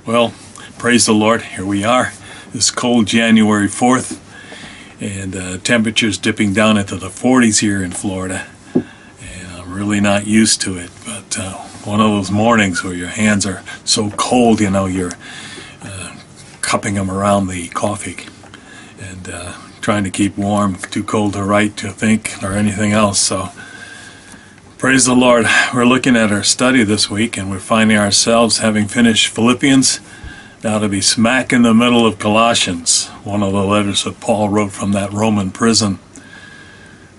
Well, praise the Lord. Here we are. This cold January 4th, and temperatures dipping down into the 40s here in Florida. And I'm really not used to it, but one of those mornings where your hands are so cold, you're cupping them around the coffee and trying to keep warm, too cold to write, to think, or anything else. So praise the Lord. We're looking at our study this week, and we're finding ourselves, having finished Philippians, now to be smack in the middle of Colossians, one of the letters that Paul wrote from that Roman prison.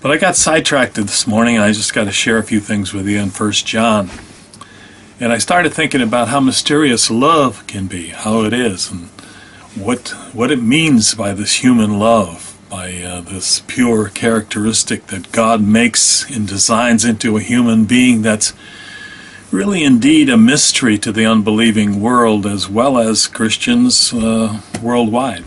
But I got sidetracked this morning, and I just got to share a few things with you in 1 John. And I started thinking about how mysterious love can be, how it is, and what it means by this human love, by this pure characteristic that God makes and designs into a human being that's really indeed a mystery to the unbelieving world as well as Christians worldwide.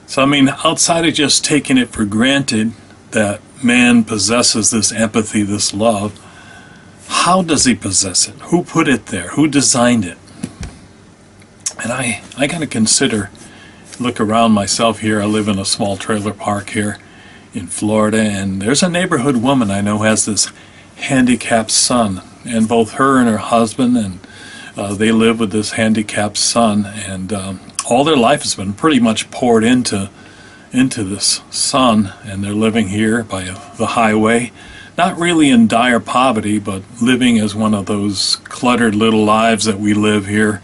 So outside of just taking it for granted that man possesses this empathy, this love, how does he possess it? Who put it there? Who designed it? And I got to look around myself here. I live in a small trailer park here in Florida, and there's a neighborhood woman I know has this handicapped son, and both her and her husband, and they live with this handicapped son, and all their life has been pretty much poured into this son, and they're living here by the highway, not really in dire poverty, but living as one of those cluttered little lives that we live here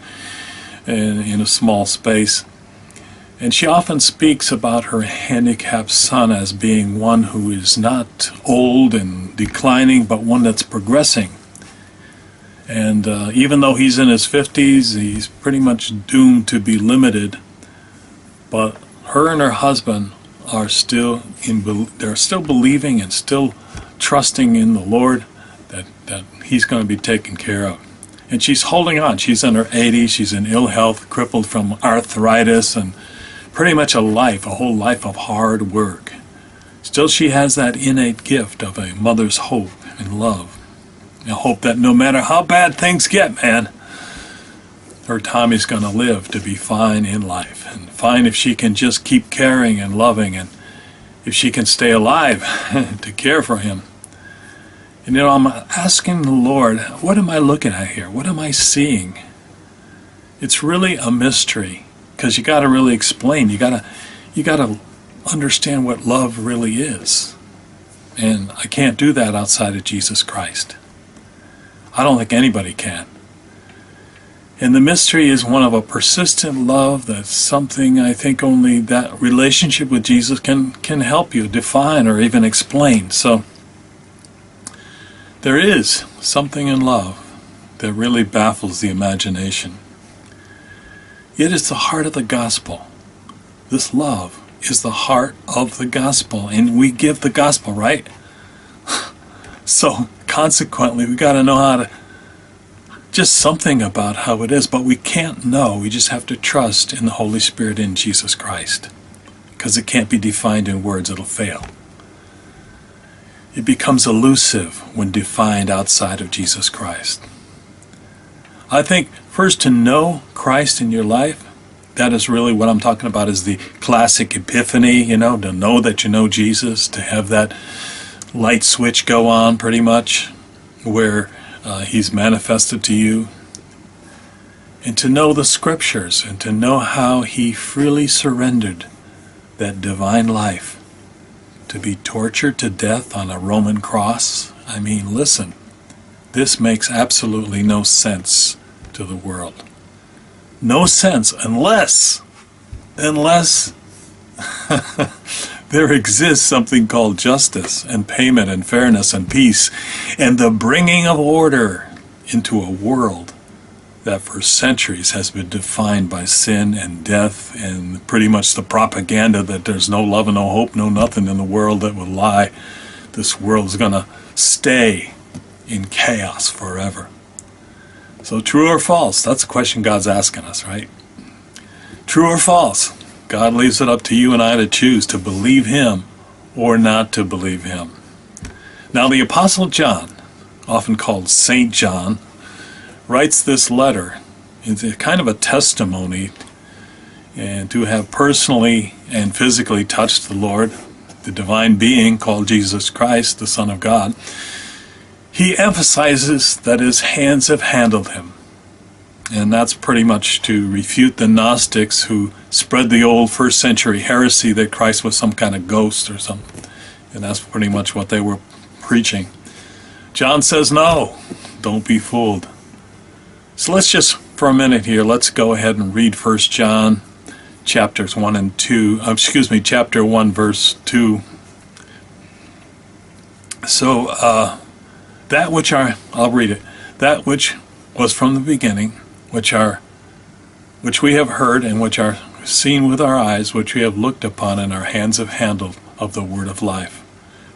in a small space. And she often speaks about her handicapped son as being one who is not old and declining, but one that's progressing. And even though he's in his 50s, he's pretty much doomed to be limited. But her and her husband are still believing and still trusting in the Lord that he's going to be taken care of. And she's holding on. She's in her 80s. She's in ill health, crippled from arthritis, and pretty much a whole life of hard work. Still, she has that innate gift of a mother's hope and love. A hope that no matter how bad things get, man, her Tommy's going to live to be fine in life. And fine if she can just keep caring and loving, and if she can stay alive to care for him. And I'm asking the Lord, what am I looking at here? What am I seeing? It's really a mystery, because you got to really explain. You got to understand what love really is. And I can't do that outside of Jesus Christ. I don't think anybody can. And the mystery is one of a persistent love. That's something I think only that relationship with Jesus can help you define or even explain. So there is something in love that really baffles the imagination. Yet it's the heart of the gospel. This love is the heart of the gospel, and we give the gospel, right? So consequently, we got to know how to, just something about how it is, but we can't know. We just have to trust in the Holy Spirit in Jesus Christ, because it can't be defined in words. It'll fail. It becomes elusive when defined outside of Jesus Christ. I think first to know Christ in your life, that is really what I'm talking about, is the classic epiphany, to know that you know Jesus, to have that light switch go on pretty much, where he's manifested to you, and to know the scriptures, and to know how he freely surrendered that divine life to be tortured to death on a Roman cross. Listen, this makes absolutely no sense to the world. No sense unless there exists something called justice and payment and fairness and peace and the bringing of order into a world that for centuries has been defined by sin and death and pretty much the propaganda that there's no love and no hope, no nothing in the world that will lie. This world's going to stay in chaos forever. So true or false? That's the question God's asking us, right? True or false? God leaves it up to you and I to choose to believe him or not to believe him. Now the Apostle John, often called Saint John, writes this letter It's a kind of a testimony, and to have personally and physically touched the Lord, the divine being called Jesus Christ, the Son of God. He emphasizes that his hands have handled him. And that's pretty much to refute the Gnostics who spread the old first century heresy that Christ was some kind of ghost or something. And that's pretty much what they were preaching. John says, no, don't be fooled. So let's just, for a minute here, let's go ahead and read 1 John chapters 1 and 2, chapter 1, verse 2. So, that which I'll read it. That which was from the beginning, which we have heard and which are seen with our eyes, which we have looked upon and our hands have handled of the word of life.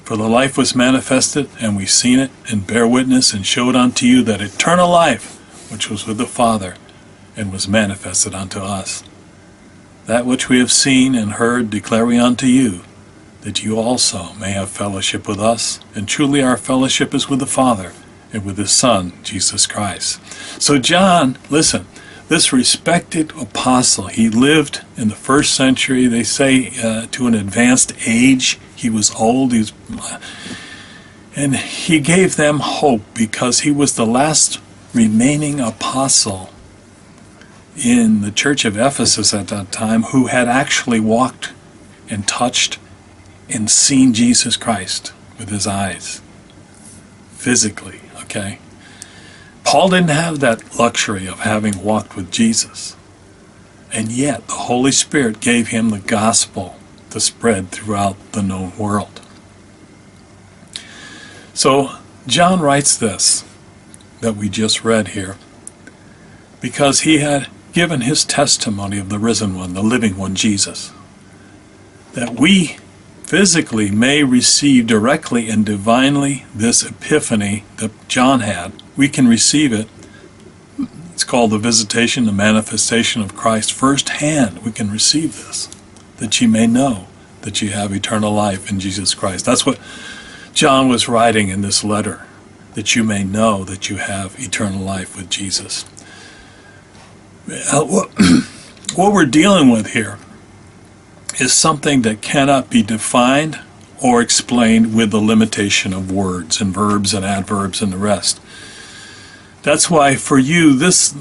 For the life was manifested, and we've seen it, and bear witness, and showed unto you that eternal life, which was with the Father, and was manifested unto us. That which we have seen and heard declare we unto you, that you also may have fellowship with us. And truly our fellowship is with the Father, and with his Son, Jesus Christ. So John, listen, this respected apostle, he lived in the first century, they say to an advanced age. He was old, and he gave them hope because he was the last remaining apostle in the church of Ephesus at that time who had actually walked and touched and seen Jesus Christ with his eyes, physically, okay? Paul didn't have that luxury of having walked with Jesus, and yet the Holy Spirit gave him the gospel to spread throughout the known world. So John writes this that we just read here because he had given his testimony of the risen one, the living one, Jesus, that we physically may receive directly and divinely this epiphany that John had. We can receive it. It's called the visitation, the manifestation of Christ firsthand. We can receive this, that you may know that you have eternal life in Jesus Christ. That's what John was writing in this letter, that you may know that you have eternal life with Jesus. What we're dealing with here is something that cannot be defined or explained with the limitation of words and verbs and adverbs and the rest. That's why for you this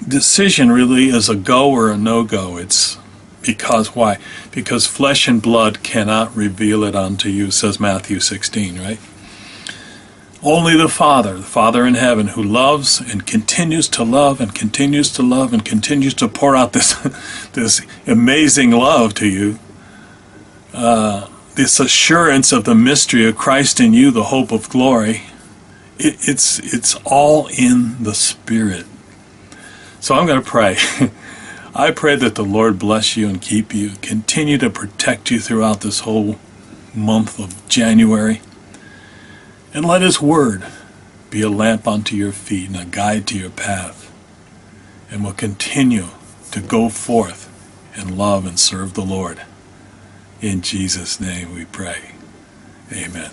decision really is a go or a no-go. It's because why? Because flesh and blood cannot reveal it unto you, says Matthew 16, right? Only the Father in heaven, who loves and continues to love and continues to love and continues to pour out this amazing love to you, this assurance of the mystery of Christ in you, the hope of glory, it's all in the Spirit. So I'm going to pray. I pray that the Lord bless you and keep you, continue to protect you throughout this whole month of January. And let his word be a lamp unto your feet and a guide to your path. And will continue to go forth and love and serve the Lord. In Jesus' name we pray. Amen.